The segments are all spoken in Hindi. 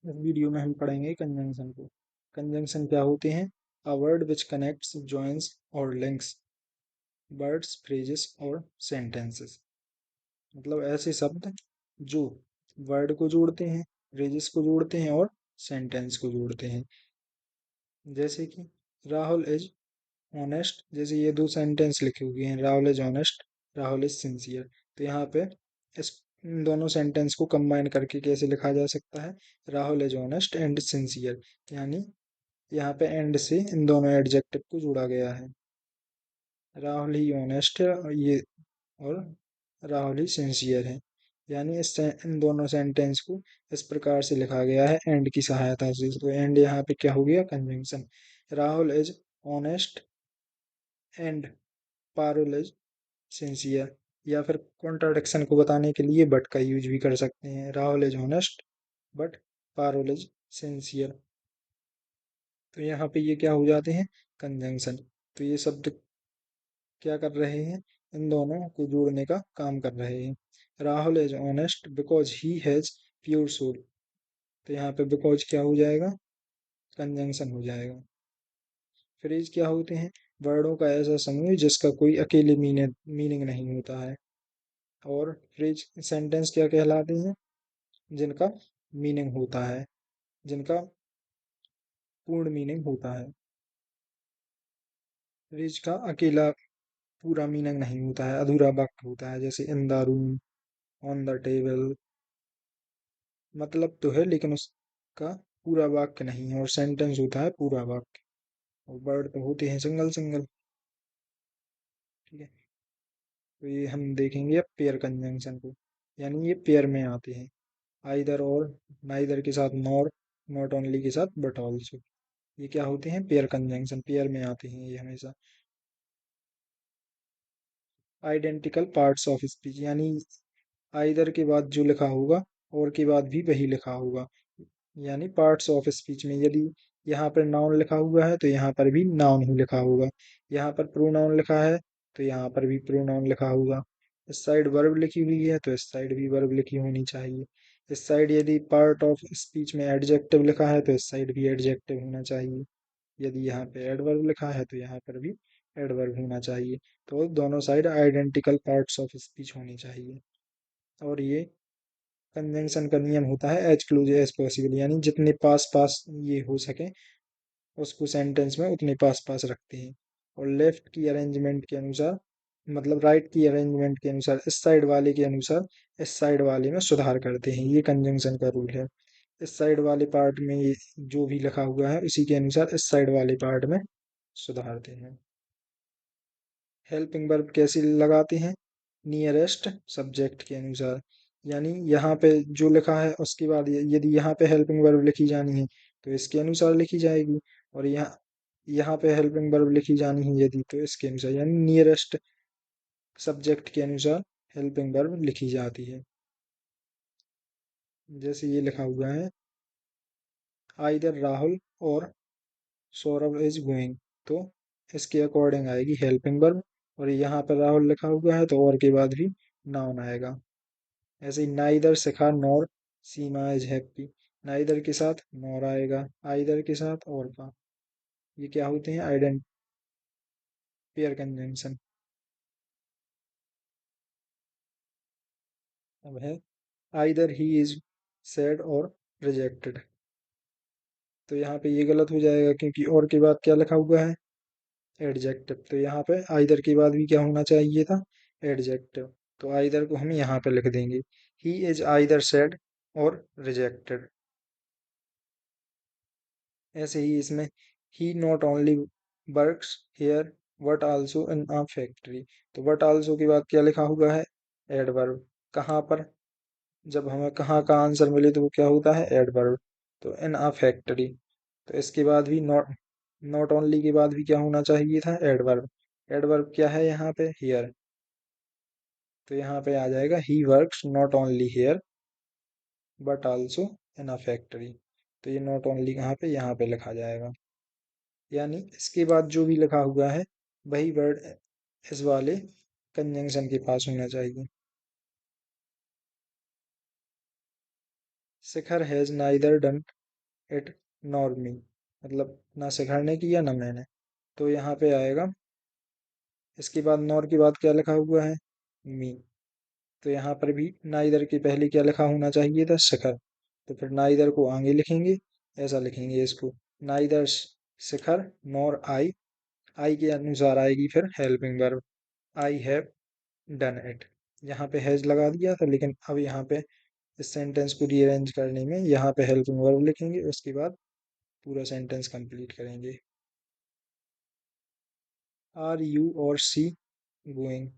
इस वीडियो में हम पढ़ेंगे कंजंक्शन को। कंजंक्शन क्या होते हैं? A word which connects, joins और लिंक्स वर्ड्स, फ्रेजेस और सेंटेंसेस। मतलब ऐसे शब्द जो वर्ड को जोड़ते हैं, फ्रेजेस को जोड़ते हैं और सेंटेंस को जोड़ते हैं। जैसे कि राहुल इज ऑनेस्ट, जैसे ये दो सेंटेंस लिखे हुए हैं, Rahul is honest, Rahul is sincere. तो यहाँ पे इस इन दोनों सेंटेंस को कंबाइन करके कैसे लिखा जा सकता है? Rahul is honest and sincere, यानी यहाँ पे एंड से इन दोनों एडजेक्टिव को जोड़ा गया है। राहुल ही ऑनेस्ट है और ये, और राहुल ही सिंसियर है, यानी इन दोनों सेंटेंस को इस प्रकार से लिखा गया है एंड की सहायता से। तो एंड यहाँ पे क्या हो गया? Conjunction. Rahul is honest and Parul is sincere. या फिर कॉन्ट्राडिक्शन को बताने के लिए बट का यूज भी कर सकते हैं। Rahul is honest but Parul is sincere. तो यहाँ पे ये क्या हो जाते हैं? कंजंक्शन। तो ये शब्द क्या कर रहे हैं? इन दोनों को जोड़ने का काम कर रहे हैं। Rahul is honest because he has pure soul. तो यहाँ पे बिकॉज क्या हो जाएगा? कंजंक्शन हो जाएगा। फ्रेज क्या होते हैं? वर्डों का ऐसा समूह जिसका कोई अकेले मीनिंग नहीं होता है। और फ्रेज सेंटेंस क्या कहलाते हैं? जिनका मीनिंग होता है, जिनका पूर्ण मीनिंग होता है। फ्रेज का अकेला पूरा मीनिंग नहीं होता है, अधूरा वाक्य होता है। जैसे in the room, on the table, मतलब तो है लेकिन उसका पूरा वाक्य नहीं है। और सेंटेंस होता है पूरा वाक्य। और वर्ड तो होते हैं सिंगल सिंगल। ठीक है। तो ये हम देखेंगे अब पेयर कंजंक्शन को, यानी ये पेयर में आते हैं। आइदर और, नाइदर के साथ नॉर, नॉट ओनली के साथ बट ऑल्सो। ये क्या होते हैं? पेयर कंजंक्शन, पेयर में आते हैं ये हमेशा। आइडेंटिकल पार्ट्स ऑफ स्पीच, यानी आइदर के बाद जो लिखा होगा और के बाद भी वही लिखा होगा। यानी पार्ट्स ऑफ स्पीच में यदि यहाँ पर नाउन लिखा हुआ है तो यहाँ पर भी नाउन ही लिखा होगा। यहाँ पर प्रोनाउन लिखा है तो यहाँ पर भी प्रोनाउन लिखा होगा। इस साइड वर्ब लिखी हुई है तो इस साइड भी वर्ब लिखी होनी चाहिए। इस साइड यदि पार्ट ऑफ स्पीच में एडजेक्टिव लिखा है तो इस साइड भी एडजेक्टिव होना चाहिए। यदि यहाँ पे एडवर्ब लिखा है तो यहाँ पर भी एडवर्ब होना चाहिए। तो दोनों side identical parts of speech होनी चाहिए। और ये कन्वेंशन का नियम होता है एज क्लोज एज पॉसिबल, यानी जितने पास पास ये हो सके उसको सेंटेंस में उतने पास पास रखते हैं। और लेफ्ट की अरेंजमेंट के अनुसार, मतलब राइट की अरेंजमेंट के अनुसार इस साइड वाले के अनुसार इस साइड वाले में सुधार करते हैं। ये कंजंक्शन का रूल है। इस साइड वाले पार्ट में ये जो भी लिखा हुआ है उसी के अनुसार इस साइड वाले पार्ट में सुधारते हैं। हेल्पिंग वर्ब कैसे लगाते हैं? नियरेस्ट सब्जेक्ट के अनुसार, यानी यहाँ पे जो लिखा है उसके बाद यदि यहाँ पे हेल्पिंग वर्ब लिखी जानी है तो इसके अनुसार लिखी जाएगी। और यहाँ यहाँ पे हेल्पिंग वर्ब लिखी जानी है यदि, तो इसके अनुसार, यानी नियरेस्ट सब्जेक्ट के अनुसार हेल्पिंग वर्ब लिखी जाती है। जैसे ये लिखा हुआ है, आइदर राहुल और सौरभ इज गोइंग, तो इसके अकॉर्डिंग आएगी हेल्पिंग वर्ब। और यहाँ पर राहुल लिखा हुआ है तो और के बाद भी नाउन आएगा। ऐसे ही neither Shikha nor Seema is happy, neither के साथ नॉर आएगा, आइदर के साथ और का। ये क्या होते हैं? आइडेंट पेयर कंजंक्शन। अब है either he is sad or rejected. तो यहाँ पे ये गलत हो जाएगा क्योंकि और के बाद क्या लिखा हुआ है? एडजेक्टिव। तो यहाँ पे आइदर के बाद भी क्या होना चाहिए था? एडजेक्टिव। तो आइदर को हम यहाँ पे लिख देंगे, he is either sad or rejected. ऐसे ही इसमें ही not only works here but also in a factory. तो बट आल्सो के बाद क्या लिखा हुआ है? एडवर्ब। कहाँ पर? जब हमें कहाँ का आंसर मिले तो वो क्या होता है? एडवर्ब। तो इन अ फैक्ट्री। तो इसके बाद भी नॉट, नॉट ओनली के बाद भी क्या होना चाहिए था? एडवर्ब। एडवर्ब क्या है यहाँ पे? हियर। तो यहाँ पे आ जाएगा he works not only here but also in a factory. तो ये नॉट ओनली कहाँ पे? यहाँ पे लिखा जाएगा। यानी इसके बाद जो भी लिखा हुआ है वही वर्ड इस वाले कंजंक्शन के पास होना चाहिए। Shikhar has neither done it nor me, मतलब ना शिखर ने किया ना मैंने। तो यहाँ पे आएगा, इसके बाद नॉर के बाद क्या लिखा हुआ है, मी। तो यहाँ पर भी नाइदर के पहले क्या लिखा होना चाहिए था, शिखर। तो फिर नाइदर को आगे लिखेंगे, ऐसा लिखेंगे इसको, नाइदर शिखर नॉर आई। आई के अनुसार आएगी फिर helping verb, I have done it. यहाँ पे हैज लगा दिया था, लेकिन अब यहाँ पे इस सेंटेंस को रीअरेंज करने में यहाँ पे हेल्पिंग वर्ब लिखेंगे, उसके बाद पूरा सेंटेंस कंप्लीट करेंगे। आर यू और सी गोइंग।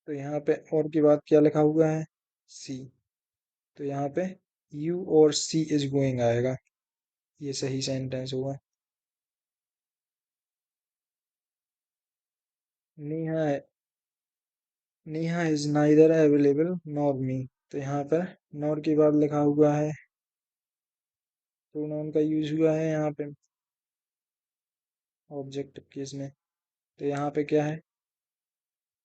तो यहाँ पे और के बाद क्या लिखा हुआ है, सी। तो यहाँ पे यू और सी इज गोइंग आएगा, ये सही सेंटेंस होगा। Neha, Neha is neither available nor me. तो यहाँ पर नॉर के बाद लिखा हुआ है, प्रोनाउन का यूज हुआ है यहाँ पे ऑब्जेक्टिव केस में। तो यहाँ पे क्या है,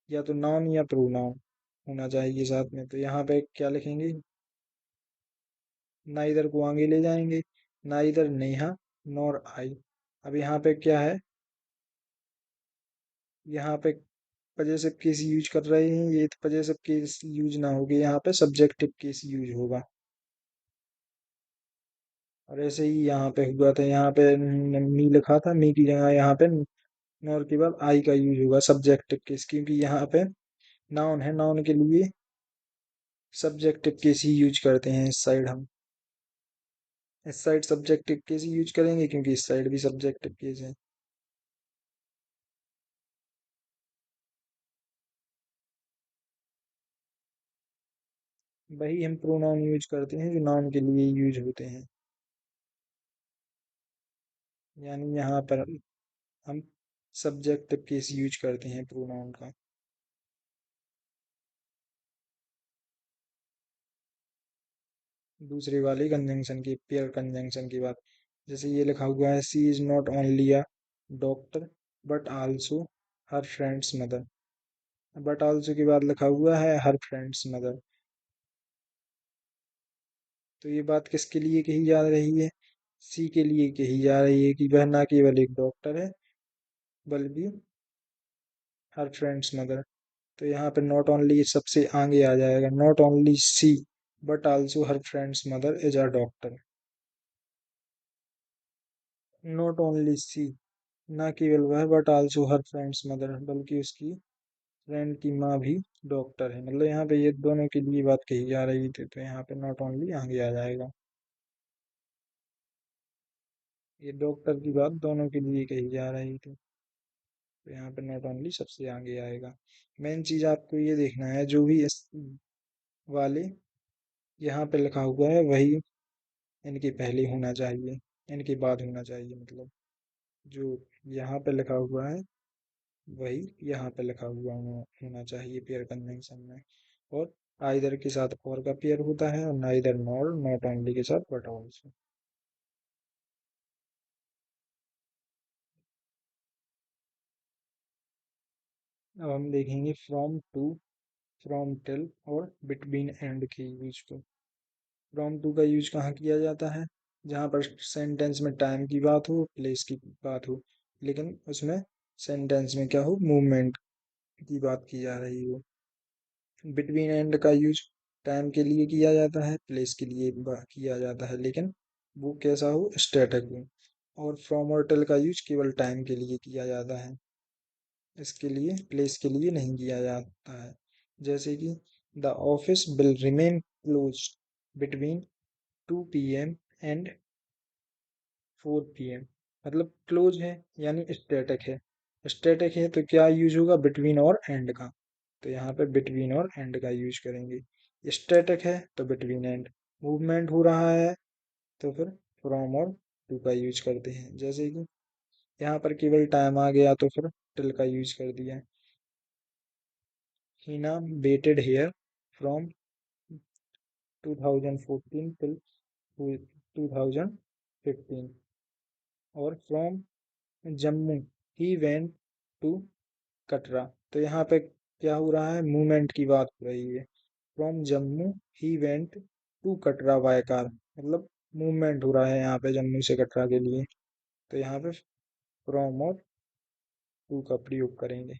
या तो नाउन या प्रोनाउन होना चाहिए साथ में। तो यहाँ पे क्या लिखेंगे, नाइदर को आगे ले जाएंगे, नाइदर नेहा नॉर आई। अब यहाँ पे क्या है, यहाँ पे पजेसिव केस यूज कर रहे हैं, ये तो पजेसिव केस यूज ना होगी, यहाँ पे सब्जेक्टिव केस यूज होगा। और ऐसे ही यहाँ पे हुआ था, यहाँ पे मी लिखा था, मी की जगह यहाँ पे नॉर के बाद आई का यूज होगा सब्जेक्टिव केस, क्योंकि यहाँ पे नाउन है, नाउन के लिए सब्जेक्टिव केस ही यूज करते हैं इस साइड हम। इस साइड सब्जेक्टिव केस ही यूज करेंगे, क्योंकि इस साइड भी सब्जेक्टिव केस है। वही हम प्रोनाउन यूज करते हैं जो नाउन के लिए यूज होते हैं, यानी यहाँ पर हम सब्जेक्टिव केस यूज करते हैं प्रोनाउन का। दूसरे वाले कंजंक्शन की, पेयर कंजंक्शन की बात, जैसे ये लिखा हुआ है, she is not only a doctor but also her friend's mother. But also के बाद लिखा हुआ है हर फ्रेंड्स मदर। तो ये बात किसके लिए कही जा रही है, सी के लिए कही जा रही है कि वह ना केवल एक डॉक्टर है, बल्कि हर फ्रेंड्स मदर। तो यहाँ पे नॉट ओनली सबसे आगे आ जाएगा, not only she but also her friend's mother is a doctor. Not only she, ना केवल वह, but also her friend's mother, बल्कि उसकी फ्रेंड की माँ भी डॉक्टर है। मतलब यहाँ पे ये दोनों के लिए बात कही जा रही थी, तो यहाँ पे नॉट ओनली आगे आ जाएगा। ये डॉक्टर की बात दोनों के लिए कही जा रही थी, तो यहाँ पे नॉट ओनली सबसे आगे आएगा। मेन चीज आपको ये देखना है, जो भी इस वाले यहाँ पे लिखा हुआ है वही इनके पहले होना चाहिए, इनके बाद होना चाहिए। मतलब जो यहाँ पे लिखा हुआ है वही यहाँ पे लिखा हुआ होना चाहिए पेयर कन्वेंशन में। और आइदर के साथ और का पेयर होता है, और नाइदर नॉर नॉट ओनली के साथ बट ऑल्सो। अब हम देखेंगे फ्रॉम टू, फ्रॉम टिल और बिटवीन एंड की यूज को। फ्रॉम टू का यूज कहाँ किया जाता है, जहाँ पर सेंटेंस में टाइम की बात हो, प्लेस की बात हो, लेकिन उसमें सेंटेंस में क्या हो, मूवमेंट की बात की जा रही हो। बिटवीन एंड का यूज टाइम के लिए किया जाता है, प्लेस के लिए किया जाता है, लेकिन वो कैसा हो, स्टैटिक हो। और फ्रॉम और टिल का यूज केवल टाइम के लिए किया जाता है, इसके लिए प्लेस के लिए नहीं किया जाता है। जैसे कि the office will remain close between 2 PM and 4 PM। मतलब क्लोज है यानी स्टैटिक है, स्टैटिक है तो क्या यूज होगा, बिटवीन और एंड का। तो यहाँ पे बिटवीन और एंड का यूज करेंगे। स्टैटिक है तो बिटवीन एंड, मूवमेंट हो रहा है तो फिर फ्रॉम और टू का यूज करते हैं। जैसे कि यहाँ पर केवल टाइम आ गया तो फिर टिल का यूज कर दिया। Heena waited here from 2014 till 2015। और from Jammu he went to Katra. तो यहाँ पे क्या हो रहा है, मूवमेंट की बात हो रही है। From Jammu he went to Katra by car, मतलब मूवमेंट हो रहा है यहाँ पे जम्मू से कटरा के लिए, तो यहाँ पे फ्रॉम और टू का प्रयोग करेंगे।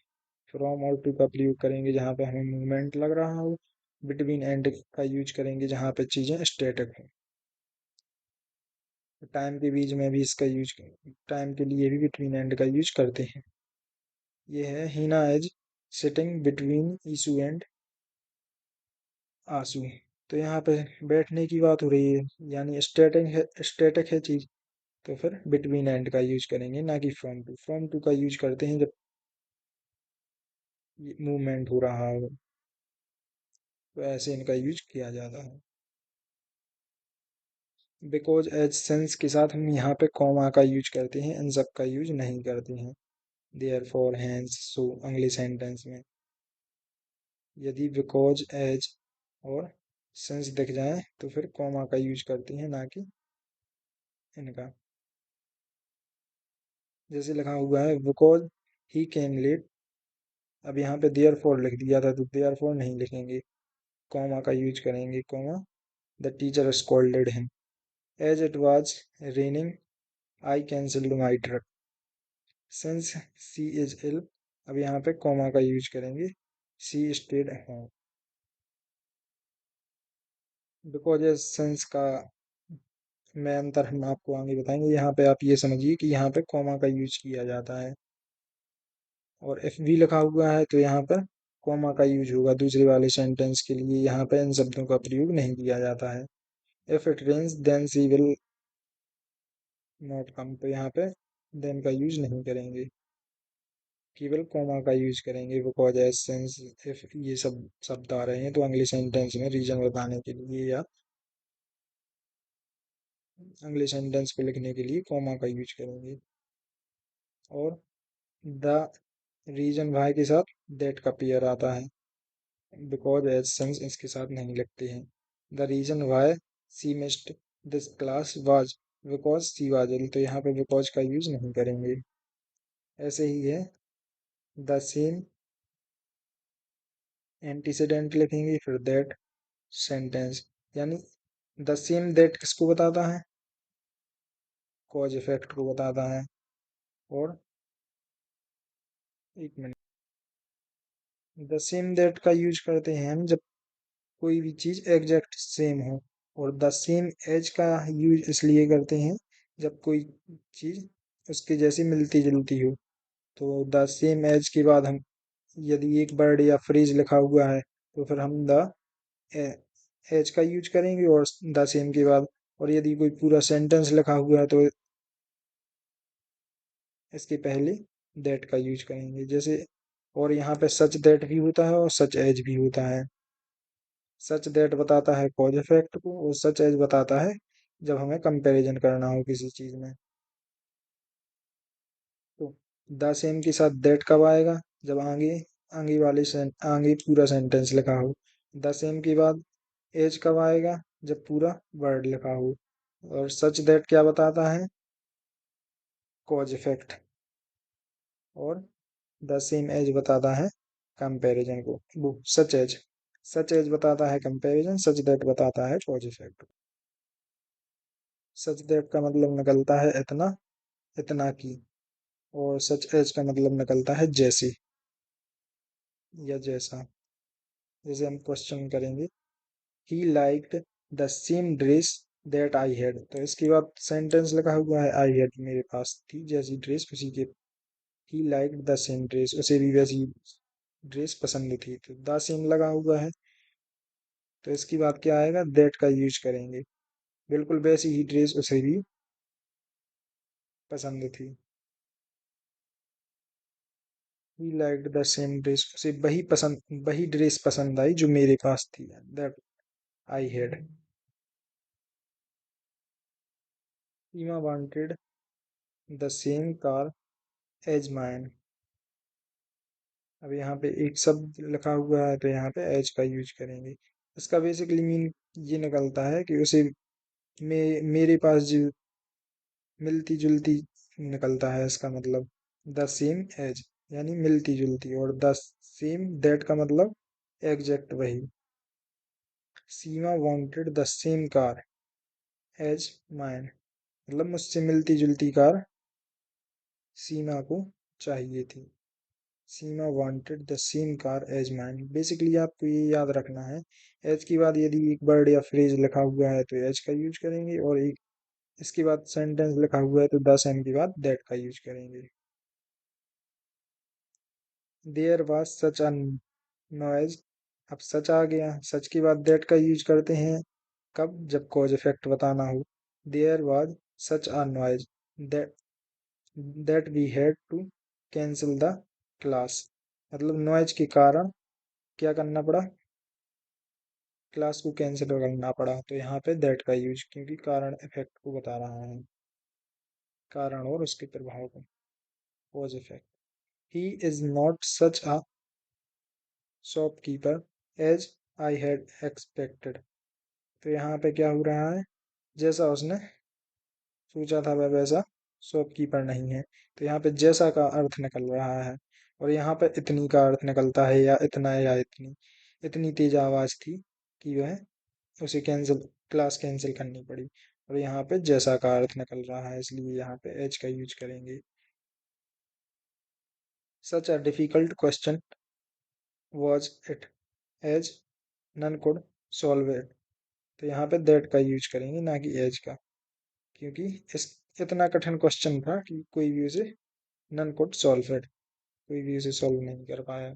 फ्रॉम और टू का प्रयोग करेंगे जहाँ पे हमें मूवमेंट लग रहा हो। बिटवीन एंड का यूज करेंगे जहाँ पे चीज़ें स्टैटिक हो। टाइम के बीच में भी इसका यूज, टाइम के लिए भी बिटवीन एंड का यूज करते हैं। ये है Heena is sitting between Ishu and Ansu. तो यहाँ पे बैठने की बात हो रही है, यानी स्टैटिक है चीज, तो फिर बिटवीन एंड का यूज करेंगे ना कि फ्रॉम टू। फ्रॉम टू का यूज करते हैं जब मूवमेंट हो रहा हो, तो ऐसे इनका यूज किया जाता है। बिकॉज एज सेंस के साथ हम यहाँ पे कॉमा का यूज करते हैं, इन सब का यूज नहीं करते हैं। देयर फॉर हैंस सो अगले सेंटेंस में यदि बिकॉज एज और सिंस दिख जाए तो फिर कॉमा का यूज करते हैं ना कि इनका। जैसे लिखा हुआ है बिकॉज ही केम लेट, अब यहाँ पे देयर फॉर लिख दिया था तो देयर फॉर नहीं लिखेंगे, कॉमा का यूज करेंगे, comma the teacher scolded him. As it was raining I cancelled my trip. Since she is ill, अब यहाँ पे कॉमा का यूज करेंगे, she stayed home. Because as since का मैं अंतर हम आपको आगे बताएंगे, यहाँ पे आप ये समझिए कि यहाँ पे कॉमा का यूज किया जाता है। और एफ भी लिखा हुआ है तो यहाँ पर कॉमा का यूज होगा दूसरे वाले सेंटेंस के लिए, यहाँ पे इन शब्दों का प्रयोग नहीं किया जाता है। If it rains then she will not come, तो यहाँ पे देन का यूज नहीं करेंगे, केवल कॉमा का यूज करेंगे। बिकॉज एज सिंस इफ ये सब शब्द आ रहे हैं तो अगले सेंटेंस में रीजन बताने के लिए या अगले सेंटेंस को लिखने के लिए कॉमा का यूज करेंगे। और द रीजन वाई के साथ दैट का पेयर आता है, बिकॉज एज सिंस इसके साथ नहीं लगते हैं। The reason why she missed this class was because she was ill, तो यहाँ पे बिकॉज का यूज नहीं करेंगे। ऐसे ही है द सेम एंटीसीडेंट लिखेंगे फिर दैट सेंटेंस, यानी द सेम दैट किसको बताता है, कॉज इफेक्ट को बताता है। और एक मिनट, द सेम दैट का यूज करते हैं हम जब कोई भी चीज एग्जैक्ट सेम हो। और द सेम एज का यूज इसलिए करते हैं जब कोई चीज उसके जैसी मिलती जुलती हो। तो द सेम एज के बाद हम यदि एक वर्ड या फ्रेज लिखा हुआ है तो फिर हम द एज का यूज करेंगे और द सेम के बाद। और यदि कोई पूरा सेंटेंस लिखा हुआ है तो इसके पहले दैट का यूज करेंगे, जैसे। और यहाँ पे सच दैट भी होता है और सच एज भी होता है। सच दैट बताता है कॉज इफेक्ट को और सच एज बताता है जब हमें कंपैरिजन करना हो किसी चीज में। तो द सेम के साथ दैट कब आएगा, जब आगे आगे पूरा सेंटेंस लिखा हो। द सेम के बाद एज कब आएगा, जब पूरा वर्ड लिखा हो। और सच दैट क्या बताता है, कॉज इफेक्ट। और द सेम एज बताता है कंपैरिजन को, वो सच एज। सच एज बताता है कंपैरिजन, सच दैट बताता है कॉज इफेक्ट। सच दैट का मतलब निकलता है इतना, इतना की। और सच एज का मतलब निकलता है जैसे या जैसा। जैसे हम क्वेश्चन करेंगे, ही liked the same dress that I had, तो इसके बाद सेंटेंस लिखा हुआ है आई हैड, मेरे पास थी जैसी ड्रेस उसी के। ही लाइक्ड द सेम ड्रेस, उसे भी वैसी ड्रेस पसंद थी, तो द सेम लगा हुआ है तो इसकी बात क्या आएगा, दैट का यूज करेंगे। बिल्कुल वैसी ही ड्रेस उसे भी पसंद थी। He liked the same dress, उसे वही ड्रेस पसंद आई जो मेरे पास थी, that I had. Emma wanted the same car as mine, अब यहाँ पे एक शब्द लिखा हुआ है तो यहाँ पे एज का यूज करेंगे। इसका बेसिकली मीन ये निकलता है कि उसे मेरे पास जो मिलती जुलती निकलता है इसका मतलब। द सेम एज यानी मिलती जुलती, और द सेम दैट का मतलब एग्जैक्ट वही। Seema wanted the same car as mine, मतलब मुझसे मिलती जुलती कार सीमा को चाहिए थी। Seema wanted the same car as mine, basically आपको ये याद रखना है, एज के बाद यदि एक वर्ड या फ्रेज लिखा हुआ है तो एज का यूज करेंगे, और एक इसके बाद सेंटेंस लिखा हुआ है तो द सेम के बाद दैट का यूज करेंगे। There was such a noise, अब सच आ गया, सच के बाद दैट का यूज करते हैं कब, जब कॉज इफेक्ट बताना हो। There was such a noise that that we had to cancel the class, मतलब नॉइज के कारण क्या करना पड़ा, क्लास को कैंसिल करना पड़ा। तो यहाँ पे दैट का यूज, क्योंकि कारण इफेक्ट को बता रहा है, कारण और उसके प्रभाव को, cause effect. He is not such a shopkeeper as I had expected, तो यहाँ पे क्या हो रहा है, जैसा उसने सोचा था वह वैसा शॉपकीपर नहीं है। तो यहाँ पे जैसा का अर्थ निकल रहा है, और यहाँ पे इतनी का अर्थ निकलता है, या इतना या इतनी, इतनी तेज आवाज थी कि वह उसे कैंसिल, क्लास कैंसिल करनी पड़ी। और यहाँ पे जैसा का अर्थ निकल रहा है, इसलिए यहाँ पे एज का यूज करेंगे। Such a difficult question was it as none could solve it, तो यहाँ पे दैट का यूज करेंगे, ना कि एज का, क्योंकि इस इतना कठिन क्वेश्चन था कि कोई भी उसे, नन कुड सॉल्व इट, कोई भी उसे सॉल्व नहीं कर पाया।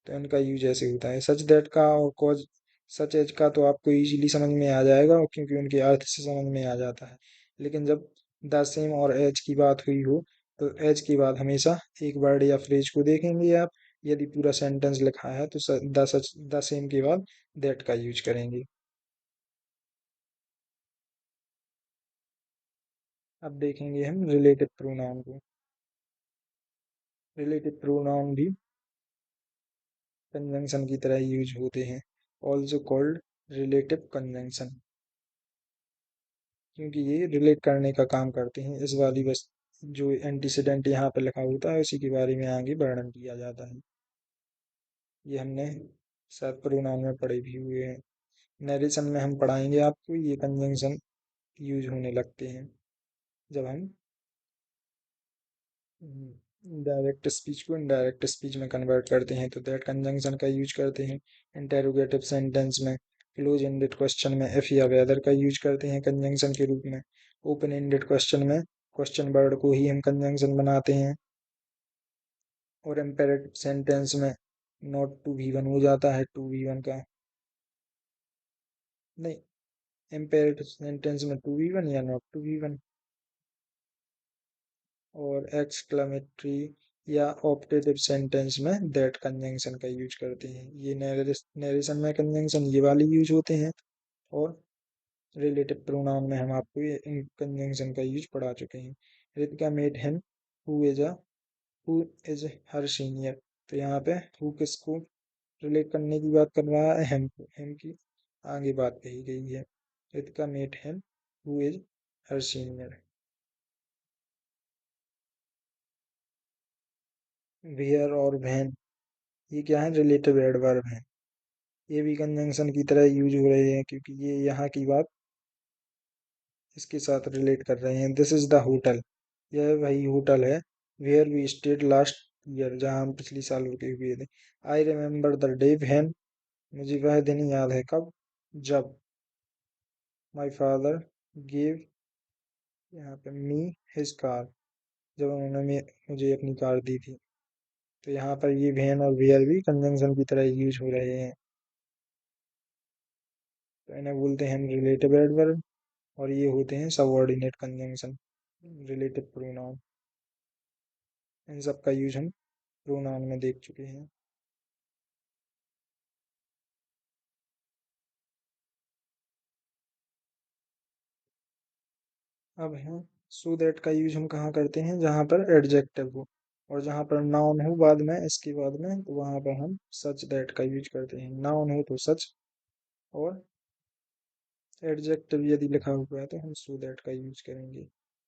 तो इनका यूज ऐसे होता है। सच दैट का और कॉज सच एज का तो आपको इजीली समझ में आ जाएगा, और क्योंकि उनके अर्थ से समझ में आ जाता है। लेकिन जब द सेम और एज की बात हुई हो, तो एज के बाद हमेशा एक वर्ड या फ्रेज को देखेंगे आप, यदि पूरा सेंटेंस लिखा है तो द सेम के बाद दैट का यूज करेंगे। अब देखेंगे हम रिलेटिव प्रोनाउन को। रिलेटिव प्रोनाउन भी कंजंक्शन की तरह यूज होते हैं, ऑल्सो कॉल्ड रिलेटिव कंजंक्शन, क्योंकि ये रिलेट करने का काम करते हैं। इस वाली बस जो एंटीसीडेंट यहाँ पे लिखा होता है उसी के बारे में आगे वर्णन किया जाता है। ये हमने शायद प्रोनाउन में पढ़े भी हुए हैं। नरेशन में हम पढ़ाएंगे आपको, ये कंजंक्शन यूज होने लगते हैं जब हम डायरेक्ट स्पीच को इनडायरेक्ट स्पीच में कन्वर्ट करते हैं, तो दैट कंजंक्शन का यूज करते हैं। इंटेरोगेटिव सेंटेंस में, क्लोज एंडेड क्वेश्चन में इफ या वेदर का यूज करते हैं कंजंक्शन के रूप में। ओपन एंडेड क्वेश्चन में क्वेश्चन वर्ड को ही हम कंजंक्शन बनाते हैं। और इम्पेरेटिव सेंटेंस में नॉट टू भी वन हो जाता है, टू भी वन का नहीं, इम्पेरेटिव सेंटेंस में टू भी वन या नॉट टू भी वन। और एक्सक्लेमेटरी या ऑप्टेटिव सेंटेंस में दैट कंजंक्शन का यूज करते हैं। ये नरेशन में कंजंक्शन ये वाले यूज होते हैं, और रिलेटिव प्रोनाउन में हम आपको ये इन कंजंक्शन का यूज पढ़ा चुके हैं। Ritika met him who is a who is her senior, तो यहाँ पे हु किसको रिलेट करने की बात कर रहा है, हिम को, हिम की आगे बात कही गई है। Ritika met him who is her senior. Where और व्हेन, ये क्या है, रिलेटिव एडवर्ब है। ये भी कंजंक्शन की तरह यूज हो रहे हैं, क्योंकि ये यहाँ की बात इसके साथ रिलेट कर रहे हैं। दिस इज द होटल, यह वही होटल है, where we stayed last year, जहाँ हम पिछली साल रुके हुए थे। I remember the day when, मुझे वह दिन याद है कब, जब माई फादर गेव, यहाँ पे मी हिज कार, जब उन्होंने मुझे अपनी कार दी थी। तो यहाँ पर ये व्हेन और वेयर भी कंजंक्शन की तरह यूज हो रहे हैं। तो इन्हें बोलते हैं रिलेटिव एडवर्ब, और ये होते हैं सबऑर्डिनेट कंजंक्शन, रिलेटिव प्रोनाउन। इन सब का यूज हम प्रोनाउन में देख चुके हैं। अब हम सो दैट का यूज हम कहाँ करते हैं, जहाँ पर एडजेक्टिव हो, और जहाँ पर नाउन हो बाद में, इसके बाद में, तो वहाँ पर हम सच दैट का यूज करते हैं। नाउन हो तो सच, और एडजेक्टिव यदि लिखा हुआ है तो हम सो दैट का यूज करेंगे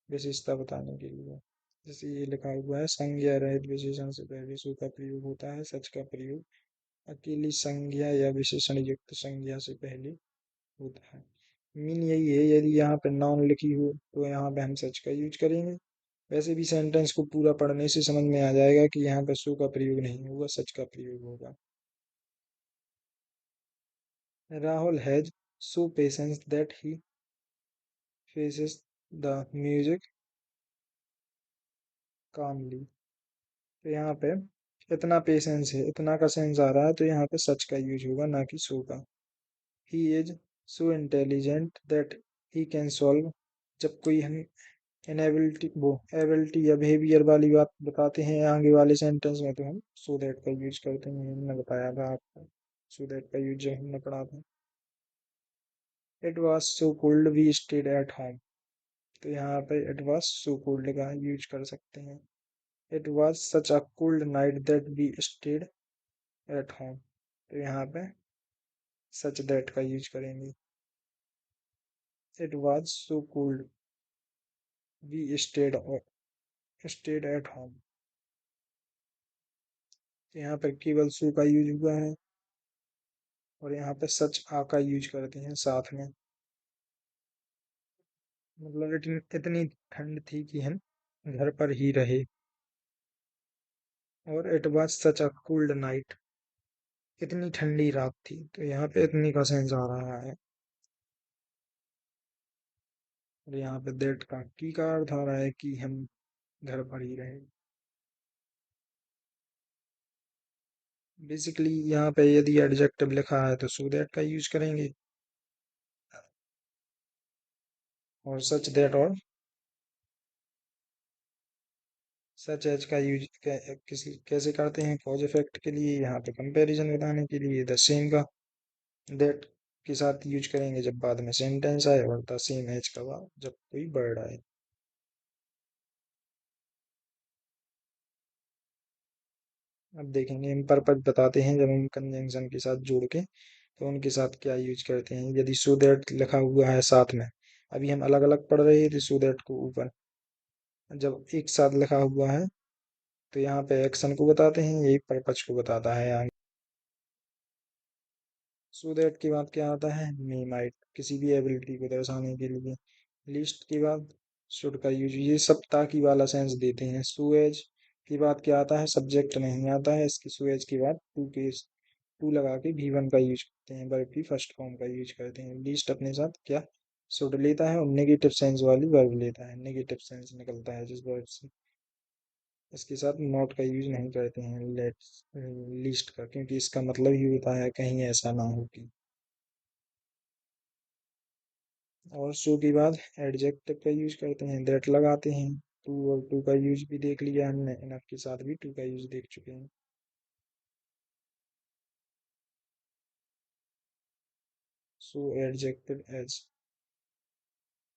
विशेषता बताने के लिए। जैसे ये लिखा हुआ है, संज्ञा रहित विशेषण से पहले सो का प्रयोग होता है, सच का प्रयोग अकेली संज्ञा या विशेषण युक्त संज्ञा से पहले होता है। मीन यही है, यदि यहाँ पे नाउन लिखी हो तो यहाँ पे हम सच का यूज करेंगे। वैसे भी सेंटेंस को पूरा पढ़ने से समझ में आ जाएगा कि यहाँ पे सो का प्रयोग नहीं होगा, सच का प्रयोग होगा। Rahul has so patience that he faces the music calmly. तो यहाँ पे इतना पेशेंस है, इतना का सेंस आ रहा है, तो यहाँ पे सच का यूज होगा, ना कि सो का। He is so intelligent that he can solve. जब कोई हम इनएबिलिटी वो एबिलिटी या बिहेवियर वाली बात बताते हैं आगे वाले सेंटेंस में, तो हम सो दैट का यूज करते हैं। हमने बताया था आपको सो दैट का यूज जब हमने पढ़ा था। It was so cold we stayed at home. तो यहाँ पे इट वॉज सो कोल्ड का यूज कर सकते हैं। It was such a cold night that we stayed at home. तो यहाँ पे सच दैट का यूज करेंगे। It was so cold we stayed at home. तो यहाँ पर केवल सो का यूज हुआ है, और यहाँ पे सच आ का यूज करते हैं साथ में। मतलब इतनी ठंड थी कि हम घर पर ही रहे। और it was such a cold night, इतनी ठंडी रात थी, तो यहाँ पे इतनी का सेंस आ रहा है। और यहाँ पे दैट का की का अर्थ आ रहा है कि हम घर पर ही रहे। बेसिकली यहाँ पे यदि एडजेक्टिव लिखा है तो सो दैट का यूज करेंगे, और सच दैट और सच एज का यूज किसी कैसे करते हैं कॉज इफेक्ट के लिए, यहाँ पे कंपैरिजन बताने के लिए द सेम का दैट के साथ यूज करेंगे जब बाद में सेंटेंस आए, और द सेम एज का जब कोई वर्ड आए। अब देखेंगे हम पर्पज बताते हैं जब हम कंजंक्शन के साथ जोड़ के, तो उनके साथ क्या यूज करते हैं। यदि सो दैट लिखा हुआ है साथ में, अभी हम अलग अलग पढ़ रहे थे सो दैट को ऊपर, जब एक साथ लिखा हुआ है तो यहाँ पे एक्शन को बताते हैं, यही पर्पज को बताता है आगे। सो दैट के बाद क्या आता है, मे माइट, किसी भी एबिलिटी को दर्शाने के लिए। लिस्ट के बाद शुड का यूज, ये सब ताकि वाला सेंस देते हैं। सो एज के बाद क्या आता है, सब्जेक्ट नहीं आता है इसकी। सो एज के बाद टू लगा के भी वन का यूज करते हैं, वर्ब की फर्स्ट फॉर्म का यूज करते हैं। लीस्ट अपने साथ क्या शुड लेता है, और नेगेटिव सेंस वाली वर्ब लेता है, नेगेटिव सेंस निकलता है जिस वर्ब से। इसके साथ नॉट का यूज नहीं करते हैं लेट्स लीस्ट का, क्योंकि इसका मतलब ही होता है कहीं ऐसा ना हो कि। और सो के बाद एडजेक्टिव का यूज करते हैं, दैट लगाते हैं। टू और टू का यूज भी देख लिया हमने, इनफ के साथ भी टू का यूज देख चुके हैं। सो एडजेक्टिव एज,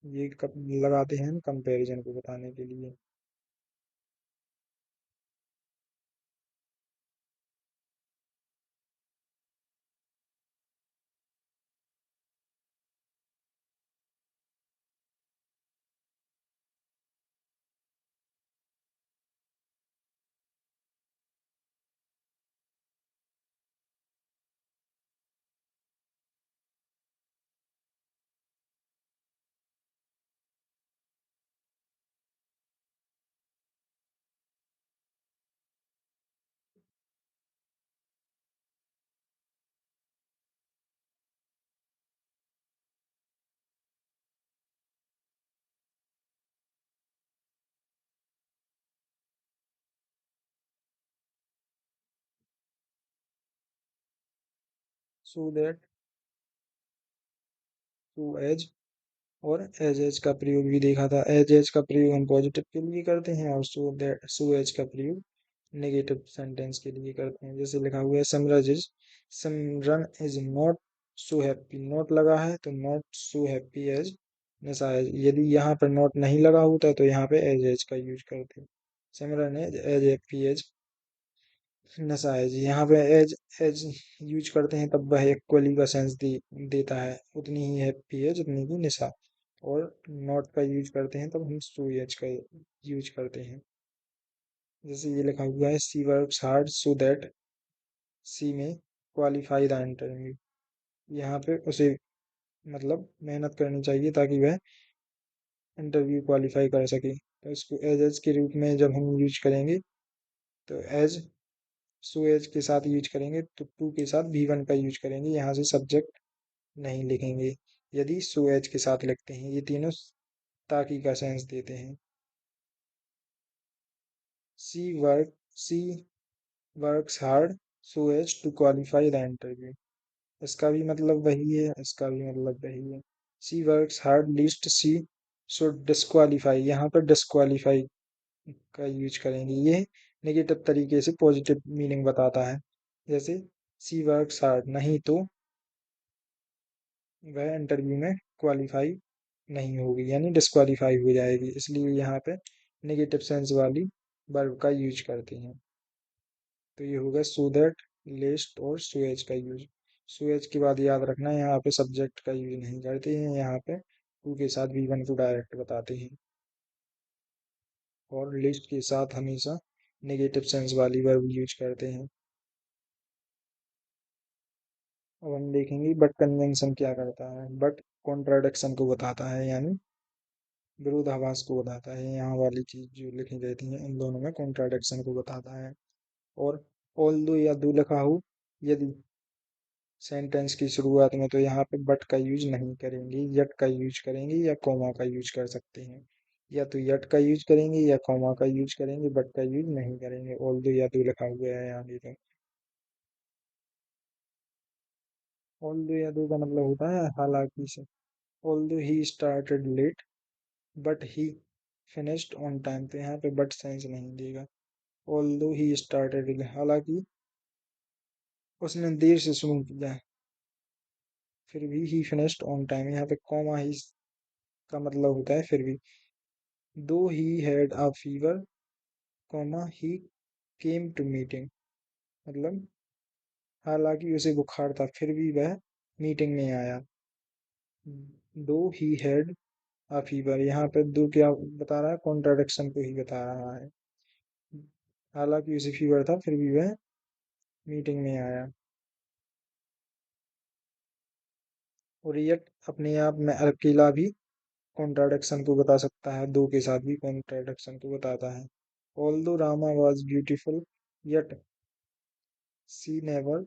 ये कब लगाते हैं, कंपैरिजन को बताने के लिए। सो दैट, टू एज, और एज का प्रयोग भी देखा था। एज का प्रयोग हम पॉजिटिव के लिए करते हैं, और सो एज का प्रयोग नेगेटिव सेंटेंस के लिए करते हैं। जैसे लिखा हुआ है Simran is not so happy, not लगा है तो नॉट सो हैप्पी एज नशा है। यदि यहाँ पर नॉट नहीं लगा होता तो यहाँ पे एज का यूज करते हैं। सिमरन इज एज हैप्पी एज नशा है जी, यहाँ पे एज एज यूज करते हैं तब वह इक्वली का सेंस देता है, उतनी ही हैप्पी है जितनी की निशा। और नॉट का यूज करते हैं तब हम सो एज का यूज करते हैं। जैसे ये लिखा हुआ है she works hard so that सी में क्वालिफाई द इंटरव्यू। यहाँ पे उसे मतलब मेहनत करनी चाहिए ताकि वह इंटरव्यू क्वालिफाई कर सके। तो इसको एज के रूप में जब हम यूज करेंगे तो एज सो एज के साथ यूज करेंगे, तो टू के साथ भी वन का यूज करेंगे, यहाँ से सब्जेक्ट नहीं लिखेंगे। यदि सो एज के साथ लिखते हैं, ये तीनों ताकि का सेंस देते हैं। She work she works hard so as to qualify the interview. इसका भी मतलब वही है, इसका भी मतलब वही है। She works hard lest she should disqualify, यहाँ पर डिस्क्वालीफाई का यूज करेंगे। ये नेगेटिव तरीके से पॉजिटिव मीनिंग बताता है। जैसे सी वर्क्स हार्ड, नहीं तो वह इंटरव्यू में क्वालिफाई नहीं होगी, यानी डिस्क्वालीफाई हो जाएगी, इसलिए यहाँ पे नेगेटिव सेंस वाली वर्ब का यूज करते हैं। तो ये होगा सो दैट, लेस्ट और सो एज का यूज। सो एज के बाद याद रखना यहाँ पे सब्जेक्ट का यूज नहीं करते हैं, यहाँ पे टू के साथ वी वन को डायरेक्ट बताते हैं। और लिस्ट के साथ हमेशा नेगेटिव सेंस वाली वर्ब यूज करते हैं। अब हम देखेंगे बट कन्वेंशन क्या करता है। बट कॉन्ट्राडिक्शन को बताता है, यानी विरोधाभास को बताता है। यहाँ वाली चीज जो लिखी रहती है इन दोनों में कॉन्ट्राडिक्शन को बताता है। और ऑल दो या दो लिखा हो यदि सेंटेंस की शुरुआत में, तो यहाँ पे बट का यूज नहीं करेंगे, यट का यूज करेंगे या कॉमा का यूज कर सकते हैं। या तो यट का यूज करेंगे या कॉमा का यूज करेंगे, बट का यूज नहीं करेंगे। ऑल दो या दो लिखा हुआ है यहाँ पे। ऑल दो या दो का मतलब होता है हालांकि से। Although he started late but he finished on time, तो यहाँ पे बट सेंस नहीं देगा। ऑल दो ही स्टार्टेड, हालांकि उसने देर से शुरू किया, फिर भी ही फिनिश्ड ऑन टाइम, यहाँ पे कॉमा ही का मतलब होता है फिर भी। Though he had a fever comma he came to meeting, मतलब हालांकि उसे बुखार था फिर भी वह मीटिंग में आया। दो ही हैड अ फीवर, यहाँ पे दो क्या बता रहा है, कॉन्ट्राडिक्शन को ही बता रहा है। हालांकि उसे फीवर था फिर भी वह मीटिंग में आया। और ये अपने आप में अकेला भी कॉन्ट्राडिक्शन को बता सकता है, दो के साथ भी कॉन्ट्राडिक्शन को बताता है। Although Rama was beautiful yet she never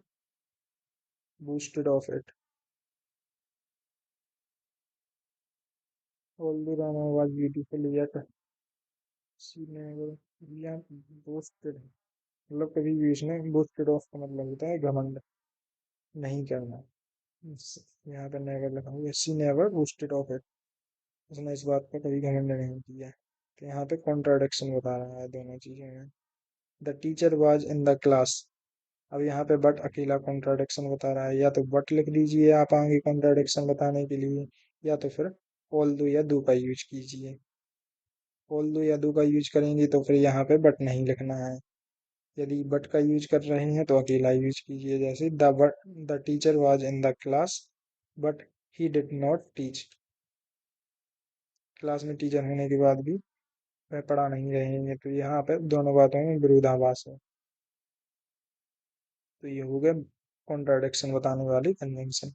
boasted of it. Although Rama was beautiful yet she never, या boasted, मतलब कभी भी इसने boasted of का मतलब होता है घमंड नहीं करना। यहाँ पे नेवर लिखा हुआ है, she never boasted of it, उसने इस बात पर कभी घमंड नहीं किया। तो यहाँ पे कॉन्ट्राडिक्शन बता रहा है दोनों चीजों में। The teacher was in the class, अब यहाँ पे बट अकेला कॉन्ट्राडिक्शन बता रहा है, या तो बट लिख दीजिए आप आगे कॉन्ट्राडिक्शन बताने के लिए, या तो फिर ऑल दो या दो का यूज कीजिए। ऑल दो या दो का यूज करेंगे तो फिर यहाँ पे बट नहीं लिखना है। यदि बट का यूज कर रहे हैं तो अकेला यूज कीजिए, जैसे the teacher was in the class but he did not teach, class में टीचर होने के बाद भी वह पढ़ा नहीं रहे हैं, तो यहाँ पे दोनों बातों में विरोधाभास है। तो ये हो गया कॉन्ट्राडिक्शन बताने वाली convention.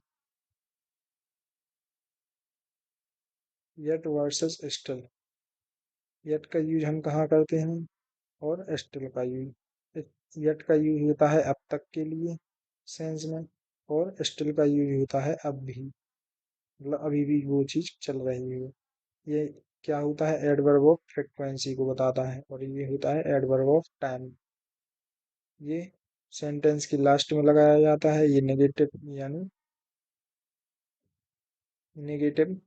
Yet versus still, yet का यूज हम कहाँ करते हैं, और स्टिल का यूज। येट का यूज होता है अब तक के लिए सेंस में, और स्टिल का यूज होता है अब भी, मतलब अभी भी वो चीज चल रही है। ये क्या होता है, एडवर्ब ऑफ फ्रिक्वेंसी को बताता है, और ये होता है एडवर्ब ऑफ टाइम। ये सेंटेंस की लास्ट में लगाया जाता है, ये नेगेटिव यानी नेगेटिव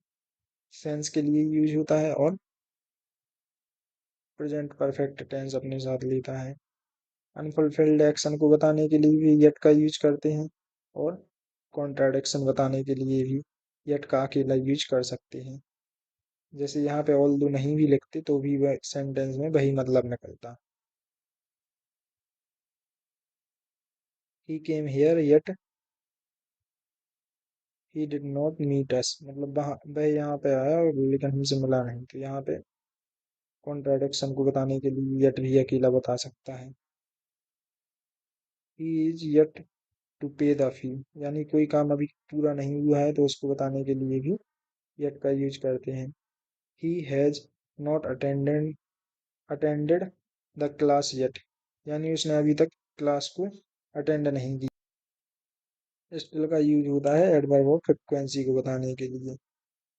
सेंस के लिए यूज होता है, और प्रेजेंट परफेक्ट टेंस अपने साथ लेता है। अनफुलफिल्ड एक्शन को बताने के लिए भी येट का यूज करते हैं, और कॉन्ट्राडिक्शन बताने के लिए भी येट का अकेला यूज कर सकते हैं। जैसे यहाँ पे ऑल दो नहीं भी लिखते तो भी वह सेंटेंस में वही मतलब निकलता। He came here yet he did not meet us, मतलब वह यहाँ पे आया और लेकिन हमसे मिला नहीं, तो यहाँ पे कॉन्ट्राडिक्शन को बताने के लिए येट भी अकेला बता सकता है। ही इज येट टू पे द फी, यानी कोई काम अभी पूरा नहीं हुआ है तो उसको बताने के लिए भी येट का यूज करते हैं। ही has not attended the class yet, यानी उसने अभी तक क्लास को अटेंड नहीं की। स्टिल का यूज होता है एडवर्ब ऑफ फ्रिक्वेंसी को बताने के लिए।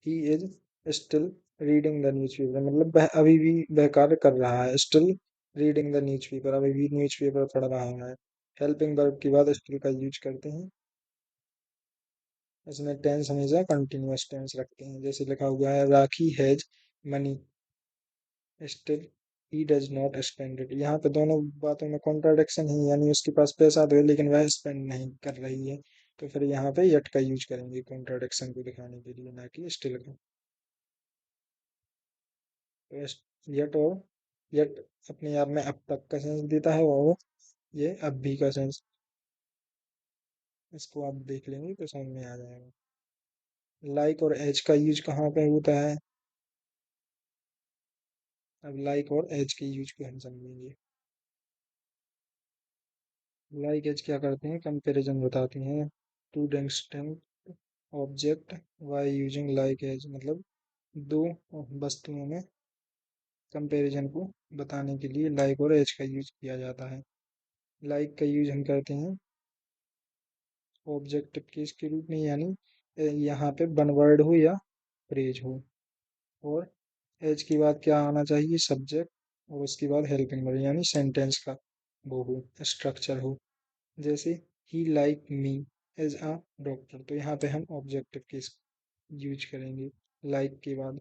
He is still reading the newspaper, मतलब वह अभी भी वह कार्य कर रहा है। स्टिल रीडिंग द न्यूज़पेपर, अभी भी न्यूज़पेपर पढ़ रहा है। हेल्पिंग वर्ब के बाद स्टिल का यूज करते हैं। इसमें टेंस हमेशा कंटिन्यूअस टेंस रखते हैं, जैसे लिखा हुआ है Rakhi has money, still he does not spend it. यहाँ पे दोनों बातों में कॉन्ट्राडिक्शन है, यानी उसके पास पैसा तो है लेकिन वह स्पेंड नहीं कर रही है, तो फिर यहाँ पे यट का यूज करेंगे कॉन्ट्राडिक्शन को दिखाने के लिए, ना कि स्टिल का। तो यट और यट अपने आप में अब तक का सेंस देता है, और ये अब भी का सेंस। इसको आप देख लेंगे तो समझ में आ जाएगा। लाइक और एज का यूज कहाँ पे होता है? अब लाइक और एज के यूज को हम समझेंगे। लाइक एज क्या करते हैं? कंपैरिजन बताते हैं। Two distinct object why using like as, मतलब दो वस्तुओं में कंपैरिजन को बताने के लिए लाइक और एज का यूज किया जाता है। लाइक का यूज हम करते हैं ऑब्जेक्टिव केस के रूप में, यानी यहाँ पे वन वर्ड हो या फ्रेज हो, और एज के बाद क्या आना चाहिए? सब्जेक्ट, और उसके बाद हेल्पिंग वर्ब, यानी सेंटेंस का वो हो, स्ट्रक्चर हो। जैसे he like me as a doctor, तो यहाँ पे हम ऑब्जेक्टिव केस यूज करेंगे लाइक के बाद,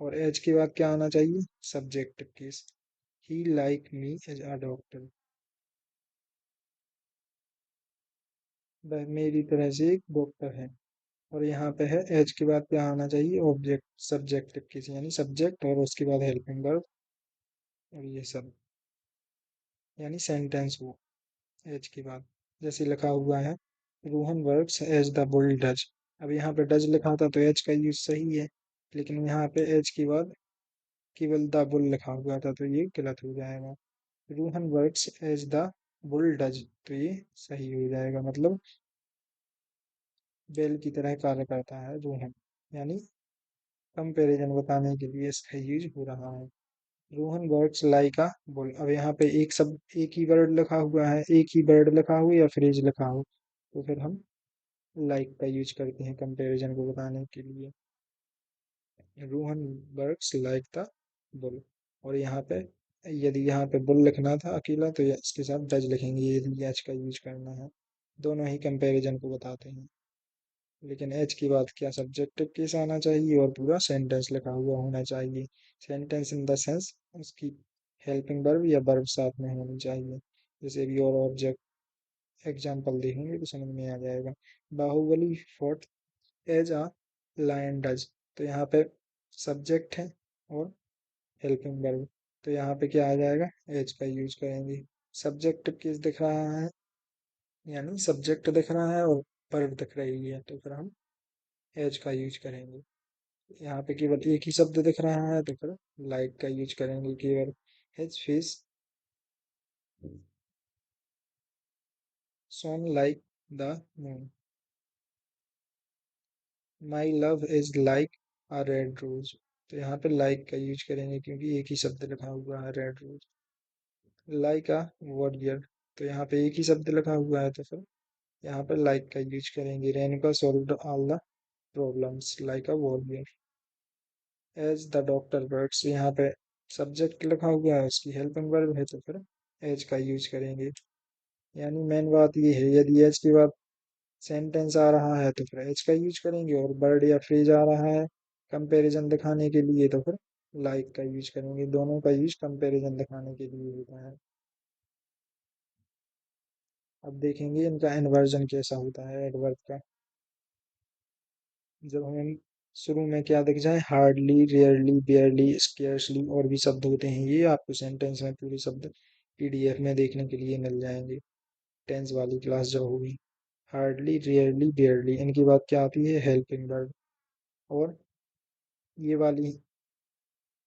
और एज के बाद क्या आना चाहिए? Subjective case. He like me as a doctor, वह मेरी तरह से एक डॉक्टर है। और यहाँ पे है एज के बाद क्या आना चाहिए? ऑब्जेक्ट, सब्जेक्टिव केस, यानी सब्जेक्ट और उसके बाद हेल्पिंग वर्ब, और ये सब यानी सेंटेंस हो एज के बाद। जैसे लिखा हुआ है Rohan works as the bull does, अब यहाँ पे डज लिखा था तो एज का यूज सही है, लेकिन यहाँ पे एज के बाद केवल द बुल लिखा हुआ था तो ये गलत हो जाएगा। Rohan works as the bull does, तो ये सही हो जाएगा, मतलब बैल की तरह कार्य करता है रोहन, यानी कंपैरिजन बताने के लिए इसका यूज हो रहा है। Rohan works like a bull, अब यहाँ पे एक सब एक ही वर्ड लिखा हुआ है, एक ही वर्ड लिखा हो या फ्रेज लिखा हो, तो फिर हम लाइक का यूज करते हैं कंपैरिजन को बताने के लिए। Rohan works like the bull, और यहाँ पे यदि यहाँ पे बुल लिखना था अकेला तो इसके साथ डज लिखेंगे, यदि एच का यूज करना है। दोनों ही कंपैरिजन को बताते हैं, लेकिन एच के बाद क्या सब्जेक्टिव केस आना चाहिए और पूरा सेंटेंस लिखा हुआ होना चाहिए। सेंटेंस इन द सेंस उसकी हेल्पिंग वर्ब या वर्ब साथ में होनी चाहिए। जैसे भी और ऑब्जेक्ट एग्जाम्पल देखेंगे तो समझ में आ जाएगा। Baahubali fought as a lion does, तो यहाँ पे सब्जेक्ट है और हेल्पिंग वर्ब, तो यहाँ पे क्या आ जाएगा? एज का यूज करेंगे। सब्जेक्टिव केस दिख रहा है, यानी सब्जेक्ट दिख रहा है और वर्ब दिख रही है, तो फिर हम एज का यूज करेंगे। यहाँ पे केवल एक ही शब्द दिख रहा है तो फिर लाइक का यूज करेंगे केवल। His face shone like the moon, my love is like a red rose, तो यहाँ पे लाइक का यूज करेंगे क्योंकि एक ही शब्द लिखा हुआ है red rose. Like a warrior, तो यहाँ पे एक ही शब्द लिखा हुआ है तो फिर यहाँ पे लाइक का यूज करेंगे। Renuka solved all the problems like a warrior. As the doctor works, यहाँ पे सब्जेक्ट लिखा हुआ है, उसकी हेल्पिंग वर्ब है तो फिर एज का यूज करेंगे। यानी मेन बात ये है, यदि एज के बाद सेंटेंस आ रहा है तो फिर एज का यूज करेंगे, और वर्ड या फ्रेज आ रहा है कंपैरिजन दिखाने के लिए तो फिर लाइक का यूज करेंगे। दोनों का यूज कंपैरिजन दिखाने के लिए होता है। अब देखेंगे इनका इन्वर्जन कैसा होता है एडवर्ब का। जब हमें शुरू में क्या दिख जाए, हार्डली, रेयरली, बेयरली, स्केर्सली और भी शब्द होते हैं, ये आपको सेंटेंस में पूरे शब्द पीडीएफ में देखने के लिए मिल जाएंगे टेंस वाली क्लास जब होगी। हार्डली, रेयरली, बेयरली, इनके बाद क्या आती है? Helping verb. और ये वाली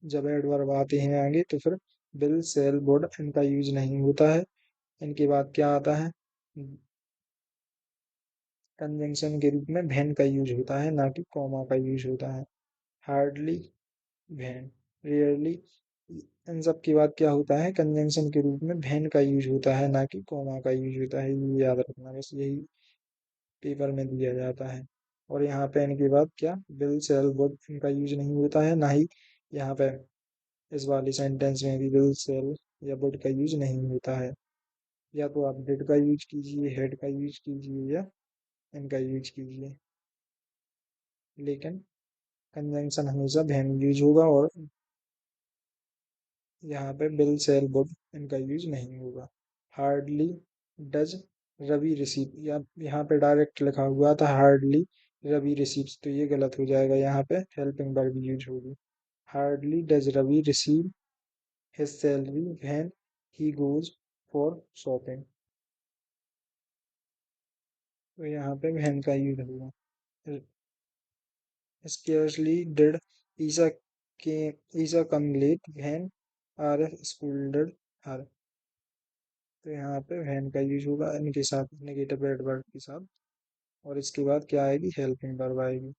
जब एडवर्ब आते हैं आगे तो फिर बिल, सेल, वुड, इनका यूज नहीं होता है। इनके बाद क्या आता है? कंजंक्शन के रूप में वैन का यूज होता है, ना कि कॉमा का यूज होता है। हार्डली, वैन, रेयरली, इन सब के बाद क्या होता है, कंजंक्शन के रूप में वैन का यूज होता है, ना कि कॉमा का यूज होता है। ये याद रखना, बस यही पेपर में दिया जाता है। और यहाँ पे इनके बाद क्या, विल सेल वुड, इनका यूज नहीं होता है, ना ही यहाँ पे इस वाली सेंटेंस में भी विल सेल या वुड का यूज नहीं होता है। या तो आप डिड का यूज कीजिए, हेड का यूज कीजिए, या इनका यूज कीजिए, लेकिन कंजंक्शन हमेशा वैन यूज होगा, और यहाँ पे बिल सेल वुड इनका यूज नहीं होगा। हार्डली डज रवि रिसीव, या यहाँ पे डायरेक्ट लिखा हुआ था हार्डली रवि रिसीव्स, तो ये गलत हो जाएगा, यहाँ पे हेल्पिंग वर्ब यूज होगी। Hardly does Ravi receive his salary when he goes for shopping, तो यहाँ पे व्हेन का यूज होगा। Scarcely did Isa Isa come late when RF scolded her, तो यहाँ पे when का यूज होगा इनके साथ, नेगेटिव एडवर्ब के साथ। और इसके बाद क्या आएगी, हेल्पिंग वर्ब आएगी।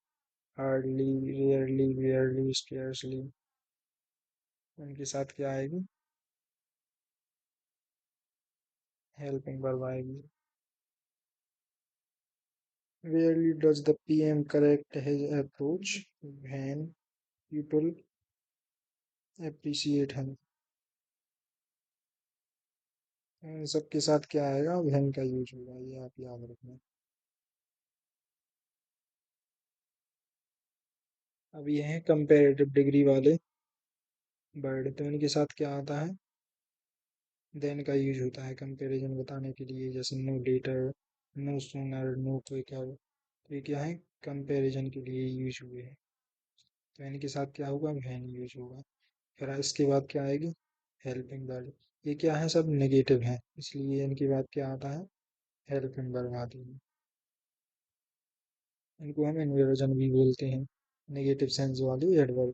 हार्डली, रेयरली, रेयरली, स्केर्सली, इनके साथ क्या आएगी, हेल्पिंग वर्ब आएगी। Rarely does the PM correct his approach when people appreciate him, इन सबके साथ क्या आएगा, when का यूज होगा, ये आप याद रखना। अब ये है कंपेरेटिव डिग्री वाले वर्ड, तो इनके साथ क्या आता है, देन का यूज होता है कंपैरिजन बताने के लिए, जैसे no later, no sooner, no quicker, तो ये क्या है, कंपैरिजन के लिए यूज हुए हैं। तो इनके साथ क्या होगा, वैन यूज होगा। फिर इसके बाद क्या आएगी, हेल्पिंग वर्ड। ये क्या है, सब नेगेटिव है, इसलिए इनके बाद क्या आता है, हेल्पिंग वर्ब आती है। इनको हम इन्वर्जन भी बोलते हैं, नेगेटिव सेंस वाली एडवर्ब।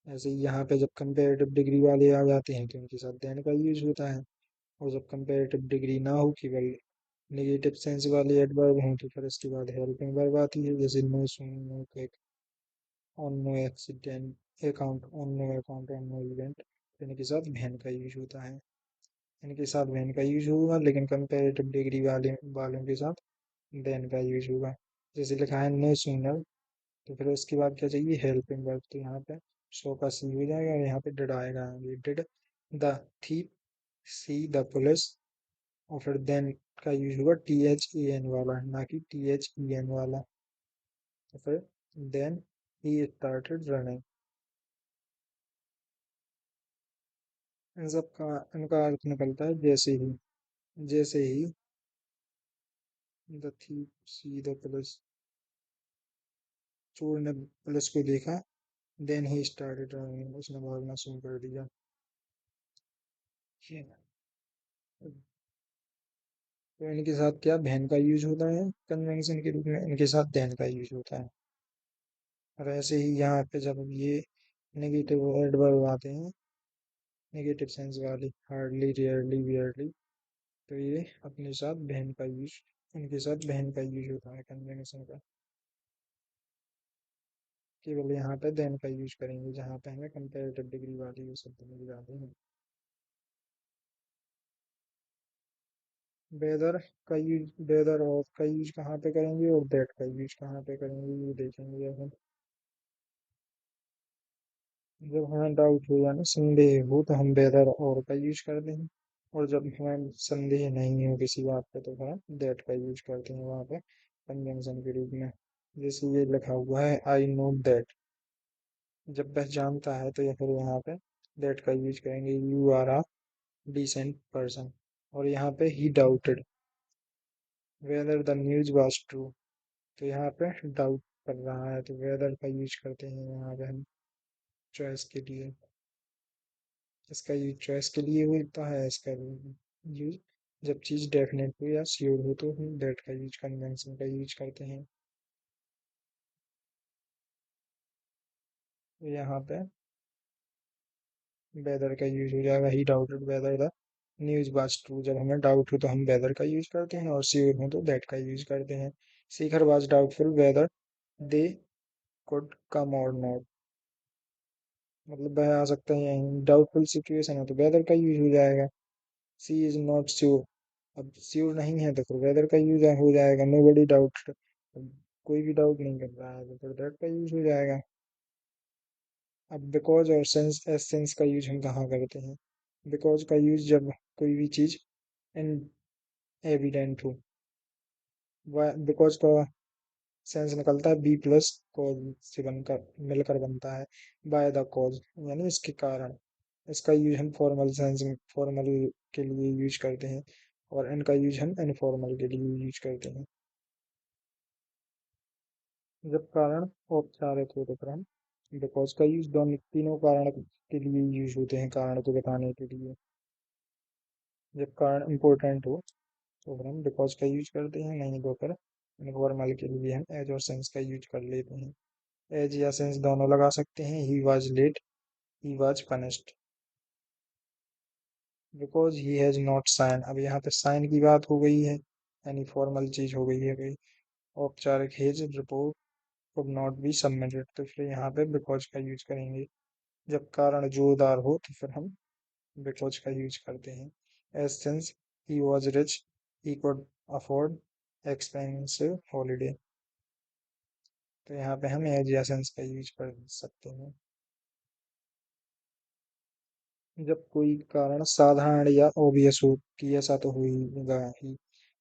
ऐसे ही यहाँ पे जब कंपेरेटिव डिग्री वाले आ जाते हैं तो इनके साथ देन का यूज होता है। और जब कंपेरेटिव डिग्री ना हो, केवल नेगेटिव सेंस वाले एडवर्ब हों, तो फिर इसके बाद हेल्पिंग वर्ब आती है, जैसे no soon, no quick, on no accident account, on no account, on no event, इनके साथ वैन का यूज होता है। इनके साथ वैन का यूज होगा, लेकिन कंपेरेटिव डिग्री वालों के साथ देन का यूज होगा। जैसे लिखा है नो सूनर, तो फिर उसके बाद क्या चाहिए, हेल्पिंग वर्ब, तो यहाँ पे सो का सी हो जाएगा, और यहाँ पे डिड आएगा, ये did the thief see the police, और फिर देन का यूज होगा THEN वाला, ना कि THEN वाला, तो फिर देन ही स्टार्टेड रनिंग। इन सब का इनका अर्थ निकलता है जैसे ही the thief see the police, चोर ने पुलिस को देखा, देन ही स्टार्टेड रनिंग, उसने भागना शुरू कर दिया। ये, तो इनके साथ क्या, वैन का यूज होता है कन्वेंशन के रूप में, इनके साथ देन का यूज होता है। और ऐसे ही यहाँ पे जब ये नेगेटिव एडवर्ब आते हैं, नेगेटिव सेंस वाली, हार्डली, रेयरली, वियरली, तो ये अपने साथ वैन का यूज, इनके साथ वैन का यूज होता है कन्वेंशन का। केवल यहाँ पे देन का यूज करेंगे जहाँ पे हमें कंपेरेटिव डिग्री वाली ये शब्द मिल जाते हैं। वेदर का यूज, वेदर ऑफ का यूज कहाँ पे करेंगे, और दैट का यूज कहाँ पे करेंगे, ये देखेंगे अब। जब हमें डाउट हो या ना संदेह हो, तो हम वेदर और का यूज करते हैं। और जब हमें संदेह नहीं हो किसी बात पे, तो हम दैट का यूज करते हैं वहाँ पे कंजंक्शन के रूप में। जैसे ये लिखा हुआ है आई नो दैट, जब वह जानता है, तो या फिर यहाँ पे दैट का यूज करेंगे, you are a decent person. और यहाँ पे he doubted whether the news was true, तो यहाँ पे डाउट कर रहा है, तो वेदर का यूज करते हैं यहाँ पे हम चॉइस के लिए। इसका यूज चॉइस के लिए होता है, इसका यूज जब चीज डेफिनेट हो या श्योर हो, तो हम दैट का यूज, कन्वेंशन का यूज करते हैं। तो यहाँ पे वेदर का यूज हो जाएगा, he doubted whether news was true, जब हमें डाउट हो तो हम वेदर का यूज करते हैं, और श्योर हो तो दैट का यूज करते हैं। Shikhar was doubtful whether they could come or not, मतलब वह आ सकते हैं यहीं, डाउटफुल सिचुएशन है तो वेदर का यूज हो जाएगा। सी इज नॉट श्योर, अब श्योर नहीं है तो फिर वेदर का यूज हो जाएगा। नो बडी डाउट, कोई भी डाउट नहीं कर रहा है तो फिर दैट का यूज हो जाएगा। अब बिकॉज और सिंस, सिंस का यूज हम कहाँ करते हैं? बिकॉज का यूज जब कोई भी चीज इन एविडेंट हो। बिकॉज का सेंस निकलता है बी प्लस कॉज से बनकर, मिलकर बनता है बाय द कॉज, यानी इसके कारण। इसका यूज हम फॉर्मल सेंस, फॉर्मल के लिए यूज करते हैं, और इनका यूज हम इनफॉर्मल के लिए यूज करते हैं। जब कारण औपचारिक हो तो फिर हम बिकॉज का यूज दोनों तीनों कारण के लिए यूज होते हैं, कारण को बताने के लिए। जब कारण इम्पोर्टेंट हो तो फिर हम बिकॉज का यूज करते हैं, नहीं तो फिर इनफॉर्मल के लिए हम एज और सिंस का यूज कर लेते हैं। एज या सिंस दोनों लगा सकते हैं। He was late, he was punished, because he has not sign. अब यहाँ पे साइन की बात हो गई है, यानी फॉर्मल चीज हो गई है कोई। औपचारिक hedge report could not be submitted, तो फिर यहाँ पे बिकॉज का यूज करेंगे। जब कारण जोरदार हो तो फिर हम बिकॉज का यूज करते हैं। As since he was rich, he could afford expensive holiday, तो यहाँ पे हम एज या सिंस का यूज कर सकते हैं। जब कोई कारण साधारण या ओबियस हो कि ऐसा तो होगा ही,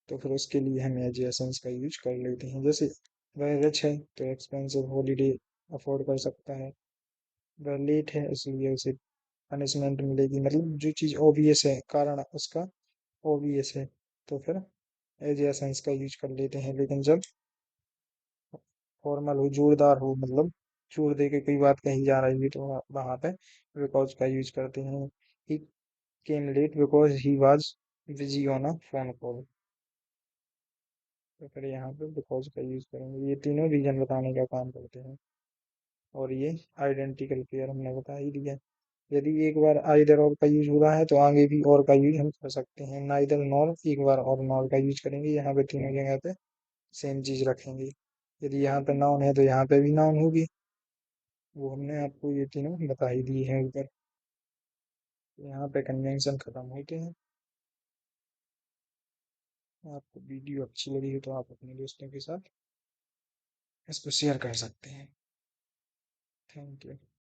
तो फिर उसके लिए हम एज या सिंस का यूज कर लेते हैं। जैसे वह रिच है तो एक्सपेंसिव हॉलीडे अफोर्ड कर सकता है। वह लेट है इसलिए उसे पनिशमेंट मिलेगी, मतलब जो चीज ओबियस है कारण उसका ओबियस है, तो फिर एज या सेंस का यूज कर लेते हैं। लेकिन जब फॉर्मल हो, जोरदार हो, मतलब जोर दे के कोई बात कही जा रही है, तो वहां पे बिकॉज का यूज करते हैं। He came late because he was busy on a phone call, तो फिर यहाँ पे बिकॉज का यूज करेंगे। ये तीनों रीजन बताने का काम करते हैं, और ये आइडेंटिकल पेयर हमने बता ही दिया। यदि एक बार आइदर और का यूज हो रहा है तो आगे भी और का यूज हम कर सकते हैं। नाइदर नॉर, एक बार और नॉर का यूज करेंगे, यहाँ पे तीनों जगह पे सेम चीज रखेंगे। यदि यहाँ पे नाउन है तो यहाँ पे भी नाउन होगी, वो हमने आपको ये तीनों बता ही दिए हैं ऊपर। यहाँ पे कन्वेंशन खत्म होते हैं। आपको वीडियो अच्छी लगी हो तो आप अपने दोस्तों के साथ इसको शेयर कर सकते हैं। Thank you.